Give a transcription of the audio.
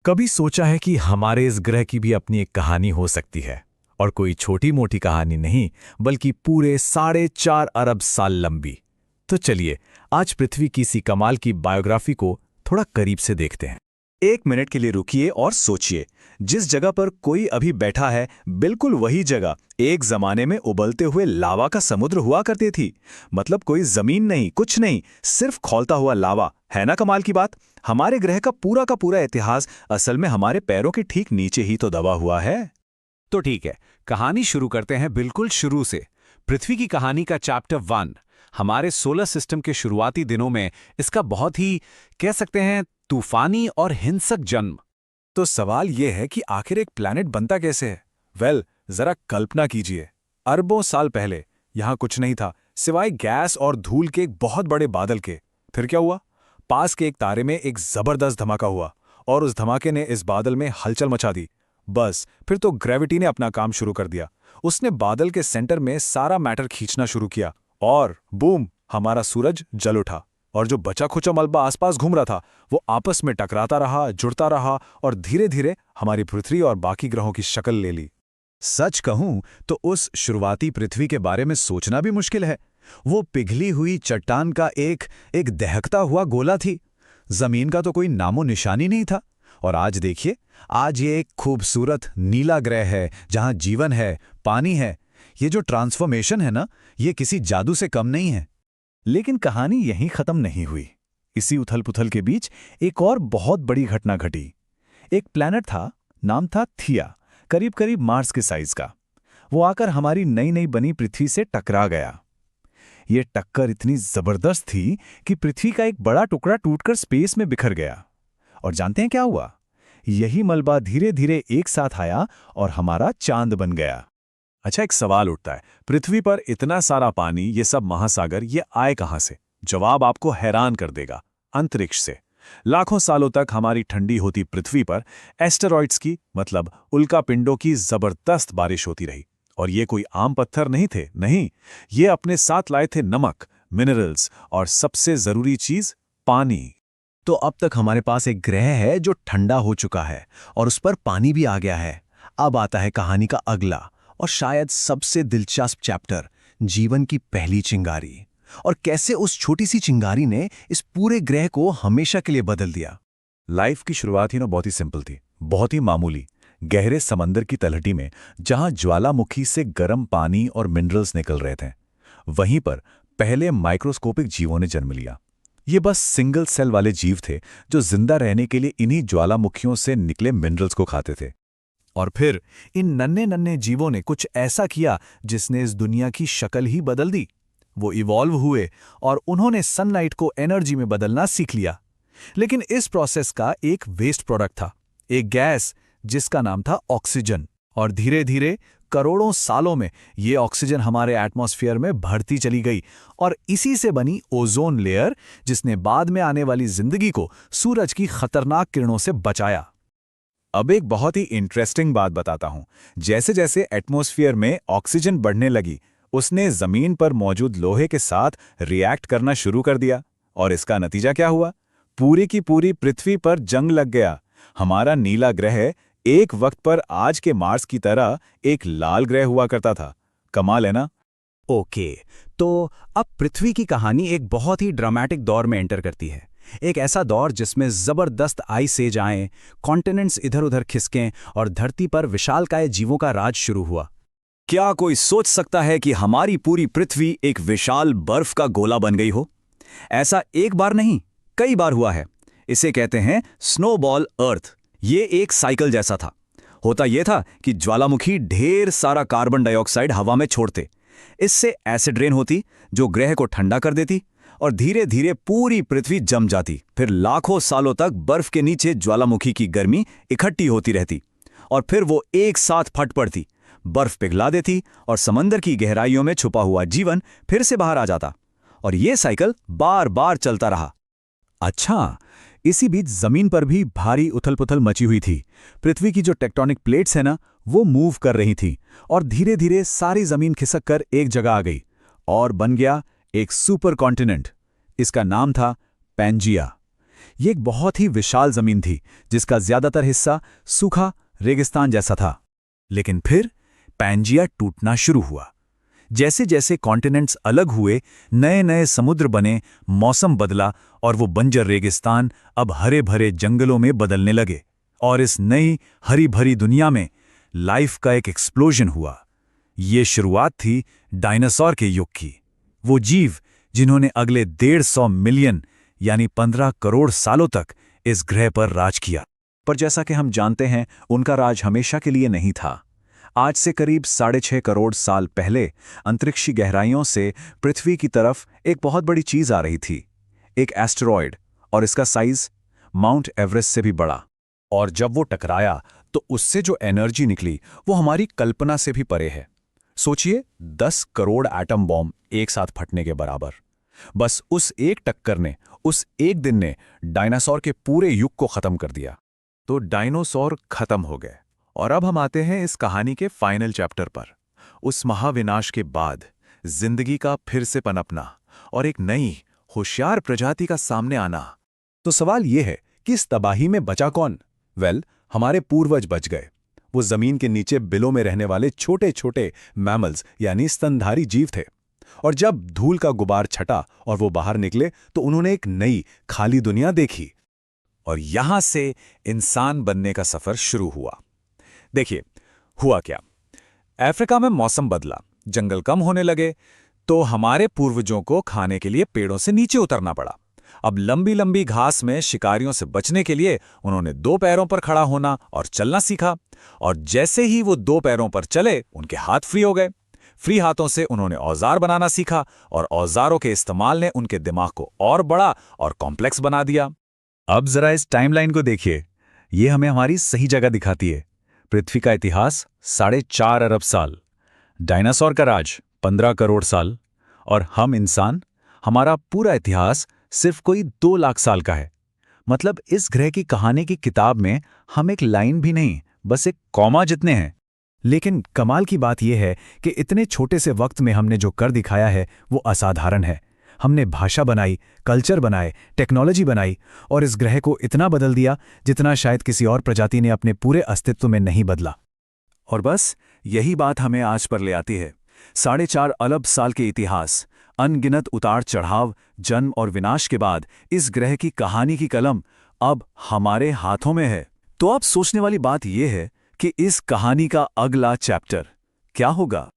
कभी सोचा है कि हमारे इस ग्रह की भी अपनी एक कहानी हो सकती है, और कोई छोटी मोटी कहानी नहीं, बल्कि पूरे 4.5 अरब साल लंबी। तो चलिए आज पृथ्वी की इसी कमाल की बायोग्राफी को थोड़ा करीब से देखते हैं। एक मिनट के लिए रुकिए और सोचिए। जिस जगह पर कोई अभी बैठा है, बिल्कुल वही जगह एक जमाने में उबलते हुए लावा का समुद्र हुआ करती थी। मतलब कोई जमीन नहीं, कुछ नहीं, सिर्फ खौलता हुआ लावा। है ना कमाल की बात। हमारे ग्रह का पूरा इतिहास असल में हमारे पैरों के ठीक नीचे ही तो दबा हुआ है। तो ठीक है, कहानी शुरू करते हैं बिल्कुल शुरू से। पृथ्वी की कहानी का चैप्टर 1। हमारे सोलर सिस्टम के शुरुआती दिनों में इसका बहुत ही, कह सकते हैं, तूफानी और हिंसक जन्म। तो सवाल यह है कि आखिर एक प्लैनेट बनता कैसे है। जरा कल्पना कीजिए। अरबों साल पहले यहां कुछ नहीं था सिवाय गैस और धूल के एक बहुत बड़े बादल के। फिर क्या हुआ? पास के एक तारे में एक जबरदस्त धमाका हुआ और उस धमाके ने इस बादल में हलचल मचा दी। बस फिर तो ग्रेविटी ने अपना काम शुरू कर दिया। उसने बादल के सेंटर में सारा मैटर खींचना शुरू किया और बूम, हमारा सूरज जल उठा। और जो बचा खुचा मलबा आसपास घूम रहा था वो आपस में टकराता रहा, जुड़ता रहा और धीरे धीरे हमारी पृथ्वी और बाकी ग्रहों की शक्ल ले ली। सच कहूं तो उस शुरुआती पृथ्वी के बारे में सोचना भी मुश्किल है। वो पिघली हुई चट्टान का एक दहकता हुआ गोला थी। जमीन का तो कोई नामो निशानी नहीं था। और आज देखिए, आज ये एक खूबसूरत नीला ग्रह है जहां जीवन है, पानी है। ये जो ट्रांसफॉर्मेशन है ना, ये किसी जादू से कम नहीं है। लेकिन कहानी यहीं खत्म नहीं हुई। इसी उथल-पुथल के बीच एक और बहुत बड़ी घटना घटी। एक प्लैनेट था, नाम था थिया, करीब करीब मार्स के साइज का। वो आकर हमारी नई नई बनी पृथ्वी से टकरा गया। ये टक्कर इतनी जबरदस्त थी कि पृथ्वी का एक बड़ा टुकड़ा टूटकर स्पेस में बिखर गया। और जानते हैं क्या हुआ? यही मलबा धीरे धीरे एक साथ आया और हमारा चांद बन गया। अच्छा, एक सवाल उठता है, पृथ्वी पर इतना सारा पानी, ये सब महासागर, ये आए कहां से? जवाब आपको हैरान कर देगा। अंतरिक्ष से। लाखों सालों तक हमारी ठंडी होती पृथ्वी पर एस्टेरॉइड्स की, मतलब उल्कापिंडों की जबरदस्त बारिश होती रही। और ये कोई आम पत्थर नहीं थे, नहीं, ये अपने साथ लाए थे नमक, मिनरल्स और सबसे जरूरी चीज, पानी। तो अब तक हमारे पास एक ग्रह है जो ठंडा हो चुका है और उस पर पानी भी आ गया है। अब आता है कहानी का अगला और शायद सबसे दिलचस्प चैप्टर, जीवन की पहली चिंगारी। और कैसे उस छोटी सी चिंगारी ने इस पूरे ग्रह को हमेशा के लिए बदल दिया। लाइफ की शुरुआत ही ना बहुत ही सिंपल थी, बहुत ही मामूली। गहरे समंदर की तलहटी में जहां ज्वालामुखी से गर्म पानी और मिनरल्स निकल रहे थे, वहीं पर पहले माइक्रोस्कोपिक जीवों ने जन्म लिया। ये बस सिंगल सेल वाले जीव थे जो जिंदा रहने के लिए इन्हीं ज्वालामुखियों से निकले मिनरल्स को खाते थे। और फिर इन नन्हे नन्हे जीवों ने कुछ ऐसा किया जिसने इस दुनिया की शक्ल ही बदल दी। वो इवॉल्व हुए और उन्होंने सनलाइट को एनर्जी में बदलना सीख लिया। लेकिन इस प्रोसेस का एक वेस्ट प्रोडक्ट था, एक गैस जिसका नाम था ऑक्सीजन। और धीरे धीरे करोड़ों सालों में ये ऑक्सीजन हमारे एटमॉस्फेयर में बढ़ती चली गई और इसी से बनी ओजोन लेयर, जिसने बाद में आने वाली जिंदगी को सूरज की खतरनाक किरणों से बचाया। अब एक बहुत ही इंटरेस्टिंग बात बताता हूं। जैसे जैसे एटमॉस्फेयर में ऑक्सीजन बढ़ने लगी, उसने जमीन पर मौजूद लोहे के साथ रिएक्ट करना शुरू कर दिया। और इसका नतीजा क्या हुआ? पूरी की पूरी पृथ्वी पर जंग लग गया। हमारा नीला ग्रह एक वक्त पर आज के मार्स की तरह एक लाल ग्रह हुआ करता था। कमाल है ना? ओके, तो अब पृथ्वी की कहानी एक बहुत ही ड्रामेटिक दौर में एंटर करती है। एक ऐसा दौर जिसमें जबरदस्त आइस एज आए, कॉन्टिनेंट्स इधर उधर खिसकें और धरती पर विशालकाय जीवों का राज शुरू हुआ। क्या कोई सोच सकता है कि हमारी पूरी पृथ्वी एक विशाल बर्फ का गोला बन गई हो? ऐसा एक बार नहीं, कई बार हुआ है। इसे कहते हैं स्नोबॉल अर्थ। ये एक साइकिल जैसा था। होता यह था कि ज्वालामुखी ढेर सारा कार्बन डाइऑक्साइड हवा में छोड़ते। इससे एसिड रेन होती जो ग्रह को ठंडा कर देती और धीरे धीरे पूरी पृथ्वी जम जाती। फिर लाखों सालों तक बर्फ के नीचे ज्वालामुखी की गर्मी इकट्ठी होती रहती और फिर वो एक साथ फट पड़ती, बर्फ पिघला देती और समंदर की गहराइयों में छुपा हुआ जीवन फिर से बाहर आ जाता। और ये साइकिल बार बार चलता रहा। अच्छा, इसी बीच जमीन पर भी भारी उथल-पुथल मची हुई थी। पृथ्वी की जो टेक्टोनिक प्लेट्स है ना, वो मूव कर रही थी और धीरे धीरे सारी जमीन खिसक कर एक जगह आ गई और बन गया एक सुपर कॉन्टिनेंट। इसका नाम था पैंजिया। ये एक बहुत ही विशाल जमीन थी जिसका ज्यादातर हिस्सा सूखा रेगिस्तान जैसा था। लेकिन फिर पैंजिया टूटना शुरू हुआ। जैसे जैसे कॉन्टिनेंट्स अलग हुए, नए नए समुद्र बने, मौसम बदला और वो बंजर रेगिस्तान अब हरे भरे जंगलों में बदलने लगे। और इस नई हरी भरी दुनिया में लाइफ का एक एक्सप्लोजन हुआ। ये शुरुआत थी डायनासोर के युग की। वो जीव जिन्होंने अगले 150 मिलियन यानी 15 करोड़ सालों तक इस ग्रह पर राज किया। पर जैसा कि हम जानते हैं, उनका राज हमेशा के लिए नहीं था। आज से करीब 6.5 करोड़ साल पहले अंतरिक्षी गहराइयों से पृथ्वी की तरफ एक बहुत बड़ी चीज आ रही थी, एक एस्टेरॉयड, और इसका साइज माउंट एवरेस्ट से भी बड़ा। और जब वो टकराया तो उससे जो एनर्जी निकली वो हमारी कल्पना से भी परे है। सोचिए, 10 करोड़ एटम बॉम्ब एक साथ फटने के बराबर। बस उस एक टक्कर ने, उस एक दिन ने डायनासोर के पूरे युग को खत्म कर दिया। तो डायनासोर खत्म हो गए और अब हम आते हैं इस कहानी के फाइनल चैप्टर पर। उस महाविनाश के बाद जिंदगी का फिर से पनपना और एक नई होशियार प्रजाति का सामने आना। तो सवाल ये है कि इस तबाही में बचा कौन? हमारे पूर्वज बच गए। वो जमीन के नीचे बिलों में रहने वाले छोटे छोटे मैमल्स यानी स्तनधारी जीव थे। और जब धूल का गुबार छटा और वो बाहर निकले तो उन्होंने एक नई खाली दुनिया देखी। और यहां से इंसान बनने का सफर शुरू हुआ। देखिए, हुआ क्या? अफ्रीका में मौसम बदला, जंगल कम होने लगे, तो हमारे पूर्वजों को खाने के लिए पेड़ों से नीचे उतरना पड़ा। अब लंबी लंबी घास में शिकारियों से बचने के लिए उन्होंने 2 पैरों पर खड़ा होना और चलना सीखा। और जैसे ही वो 2 पैरों पर चले, उनके हाथ फ्री हो गए। फ्री हाथों से उन्होंने औजार बनाना सीखा और औजारों के इस्तेमाल ने उनके दिमाग को और बड़ा और कॉम्प्लेक्स बना दिया। अब जरा इस टाइमलाइन को देखिए, ये हमें हमारी सही जगह दिखाती है। पृथ्वी का इतिहास 4.5 अरब साल, डायनासोर का राज 15 करोड़ साल, और हम इंसान, हमारा पूरा इतिहास सिर्फ कोई 2 लाख साल का है। मतलब इस ग्रह की कहानी की किताब में हम एक लाइन भी नहीं, बस एक कॉमा जितने हैं। लेकिन कमाल की बात यह है कि इतने छोटे से वक्त में हमने जो कर दिखाया है वो असाधारण है। हमने भाषा बनाई, कल्चर बनाए, टेक्नोलॉजी बनाई और इस ग्रह को इतना बदल दिया जितना शायद किसी और प्रजाति ने अपने पूरे अस्तित्व में नहीं बदला। और बस यही बात हमें आज पर ले आती है। 4.5 अरब साल के इतिहास, अनगिनत उतार चढ़ाव, जन्म और विनाश के बाद इस ग्रह की कहानी की कलम अब हमारे हाथों में है। तो अब सोचने वाली बात यह है कि इस कहानी का अगला चैप्टर क्या होगा?